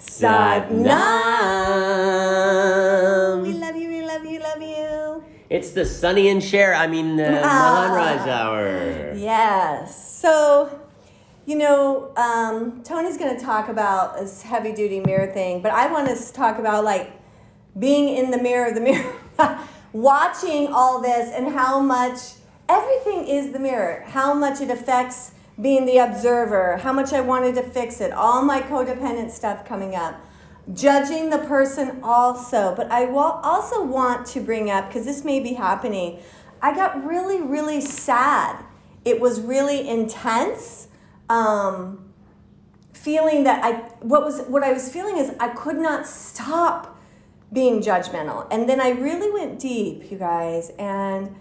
Satnam. We love you, we love you, love you. It's the Sunny and Cher, Mahanraj hour. Yes. So, Tony's going to talk about this heavy duty mirror thing, but I want to talk about like being in the mirror, watching all this and how much everything is the mirror, how much it affects being the observer, how much I wanted to fix it, all my codependent stuff coming up, judging the person also. But I also want to bring up, because this may be happening, I got really, really sad. It was really intense. Feeling that what I was feeling is I could not stop being judgmental. And then I really went deep, you guys, and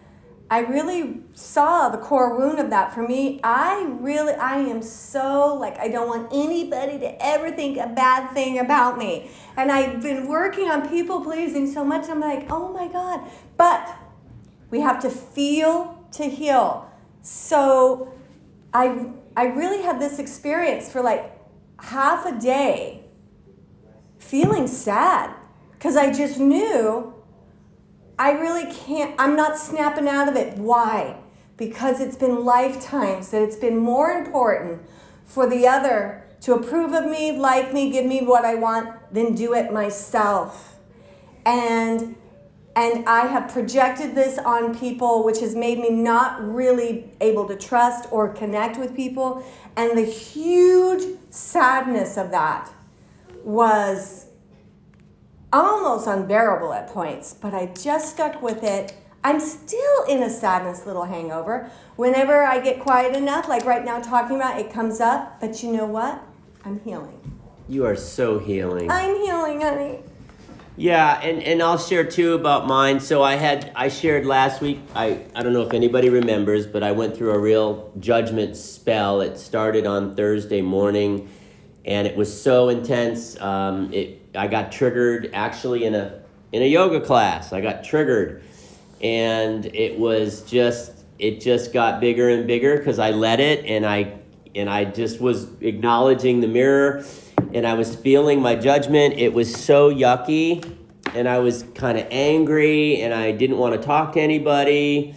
I really saw the core wound of that. For me, I am so, like, I don't want anybody to ever think a bad thing about me. And I've been working on people pleasing so much, I'm like, oh my God. But we have to feel to heal. So I really had this experience for like half a day feeling sad, because I just knew I really can't, I'm not snapping out of it. Why? Because it's been lifetimes that it's been more important for the other to approve of me, like me, give me what I want, than do it myself. And I have projected this on people, which has made me not really able to trust or connect with people. And the huge sadness of that was almost unbearable at points, but I just stuck with it. I'm still in a sadness little hangover. Whenever I get quiet enough, like right now talking about it, comes up. But you know what? I'm healing. You are so healing. I'm healing, honey. Yeah, and I'll share too about mine. So I shared last week, I don't know if anybody remembers, but I went through a real judgment spell. It started on Thursday morning, and it was so intense. I got triggered actually in a yoga class. I got triggered, and it just got bigger and bigger because I let it, and I just was acknowledging the mirror, and I was feeling my judgment. It was so yucky, and I was kind of angry, and I didn't want to talk to anybody,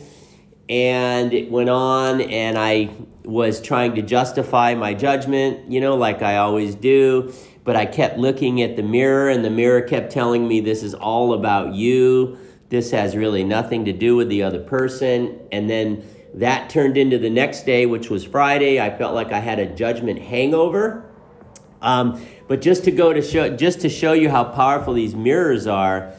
and it went on, and I was trying to justify my judgment, like I always do. But I kept looking at the mirror, and the mirror kept telling me, this is all about you. This has really nothing to do with the other person. And then that turned into the next day, which was Friday. I felt like I had a judgment hangover. But just to show you how powerful these mirrors are,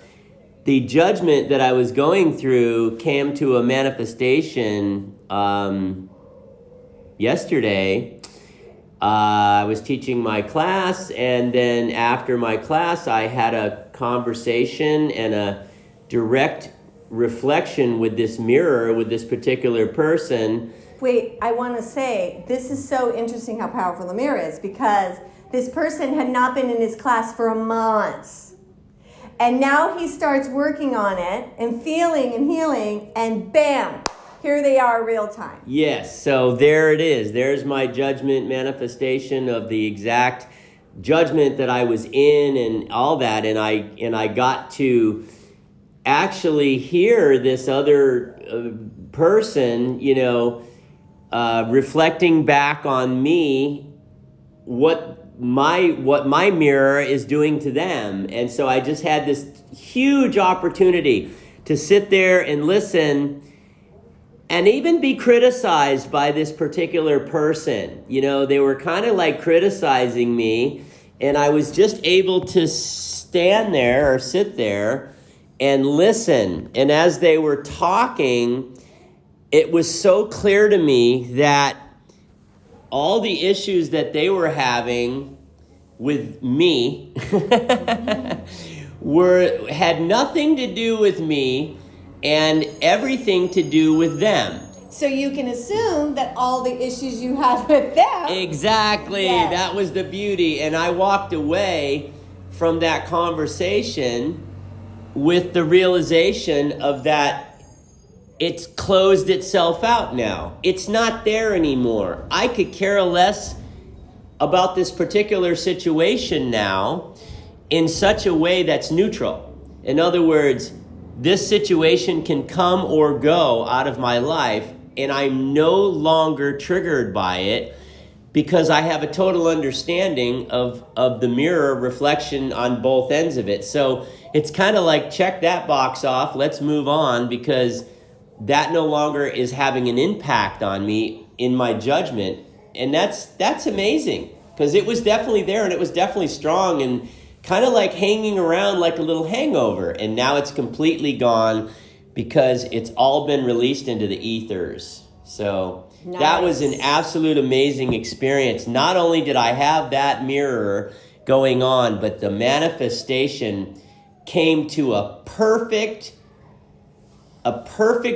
the judgment that I was going through came to a manifestation yesterday. I was teaching my class, and then after my class, I had a conversation and a direct reflection with this mirror, with this particular person. Wait, I want to say, this is so interesting how powerful the mirror is, because this person had not been in his class for a month. And now he starts working on it and feeling and healing, and bam, here they are real time. Yes, so there it is. There's my judgment manifestation of the exact judgment that I was in and all that. And I got to actually hear this other person, reflecting back on me, what my mirror is doing to them. And so I just had this huge opportunity to sit there and listen and even be criticized by this particular person. They were kind of like criticizing me, and I was just able to stand there or sit there and listen. And as they were talking, it was so clear to me that all the issues that they were having with me had nothing to do with me, and everything to do with them. So you can assume that all the issues you had with them. Exactly. Yes. That was the beauty. And I walked away from that conversation with the realization of that it's closed itself out now. It's not there anymore. I could care less about this particular situation now in such a way that's neutral. In other words, this situation can come or go out of my life, and I'm no longer triggered by it because I have a total understanding of the mirror reflection on both ends of it. So it's kind of like, check that box off, let's move on, because that no longer is having an impact on me in my judgment. And that's amazing, because it was definitely there and it was definitely strong and kind of like hanging around like a little hangover. And now it's completely gone because it's all been released into the ethers. So nice. That was an absolute amazing experience. Not only did I have that mirror going on, but the manifestation came to a perfect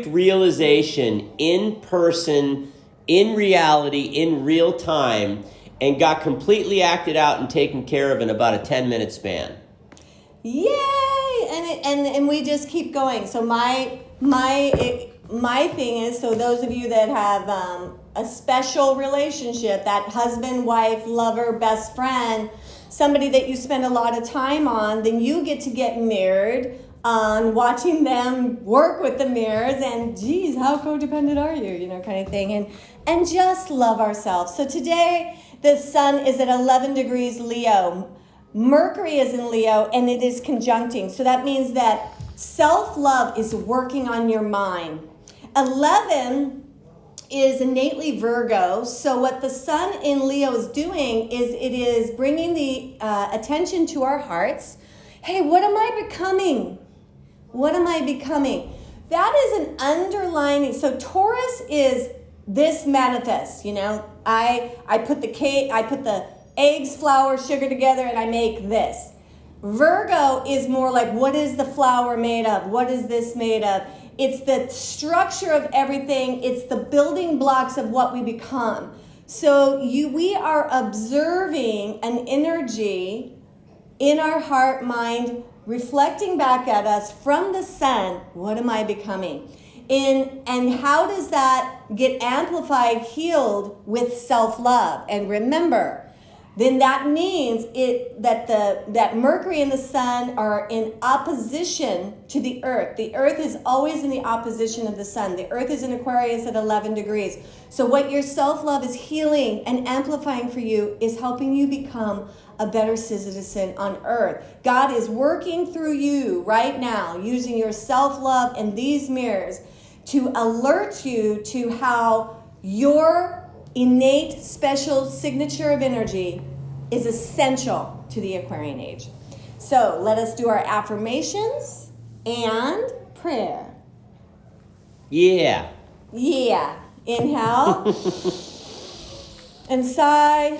realization in person, in reality, in real time, and got completely acted out and taken care of in about a 10-minute span. Yay! And we just keep going. So my thing is, so those of you that have a special relationship, that husband, wife, lover, best friend, somebody that you spend a lot of time on, then you get mirrored on watching them work with the mirrors and, geez, how codependent are you, kind of thing. And just love ourselves. So today, the sun is at 11 degrees Leo. Mercury is in Leo, and it is conjuncting. So that means that self-love is working on your mind. 11 is innately Virgo. So what the sun in Leo is doing is it is bringing the attention to our hearts. Hey, what am I becoming? What am I becoming? That is an underlining. So Taurus is this manifest, I put the cake, I put the eggs, flour, sugar together, and I make this. Virgo is more like, what is the flour made of? What is this made of? It's the structure of everything. It's the building blocks of what we become. So we are observing an energy in our heart, mind, reflecting back at us from the sun. What am I becoming? And how does that get amplified, healed with self-love? And remember, then that means that Mercury and the sun are in opposition to the earth. The earth is always in the opposition of the sun. The earth is in Aquarius at 11 degrees. So what your self-love is healing and amplifying for you is helping you become a better citizen on earth. God is working through you right now, using your self-love and these mirrors to alert you to how your innate special signature of energy is essential to the Aquarian age. So let us do our affirmations and prayer. Yeah. Inhale. And sigh.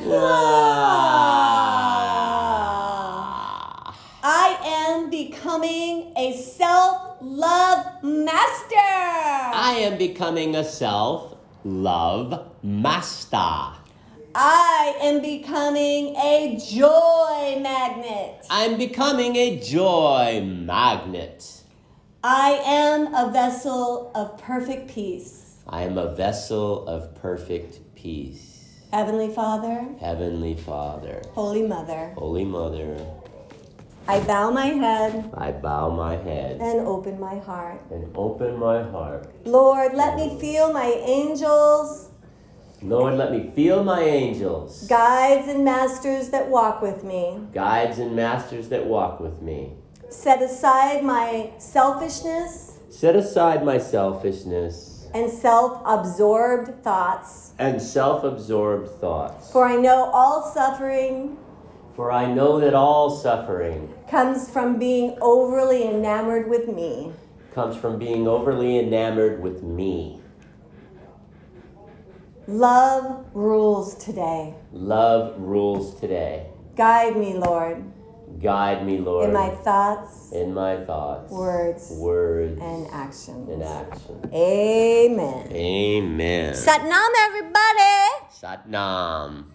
I am becoming a self-love master. I am becoming a self-love master. I am becoming a joy magnet. I'm becoming a joy magnet. I am a vessel of perfect peace. I am a vessel of perfect peace. Heavenly Father. Heavenly Father. Holy Mother. Holy Mother. I bow my head. I bow my head. And open my heart. And open my heart. Lord, let me feel my angels. Lord, let me feel my angels. Guides and masters that walk with me. Guides and masters that walk with me. Set aside my selfishness. Set aside my selfishness. And self-absorbed thoughts. And self-absorbed thoughts. For I know all suffering. For I know that all suffering comes from being overly enamored with me. Comes from being overly enamored with me. Love rules today. Love rules today. Guide me, Lord. Guide me, Lord. In my thoughts. In my thoughts. Words. Words. And actions. And action. Amen. Amen. Satnam, everybody. Satnam.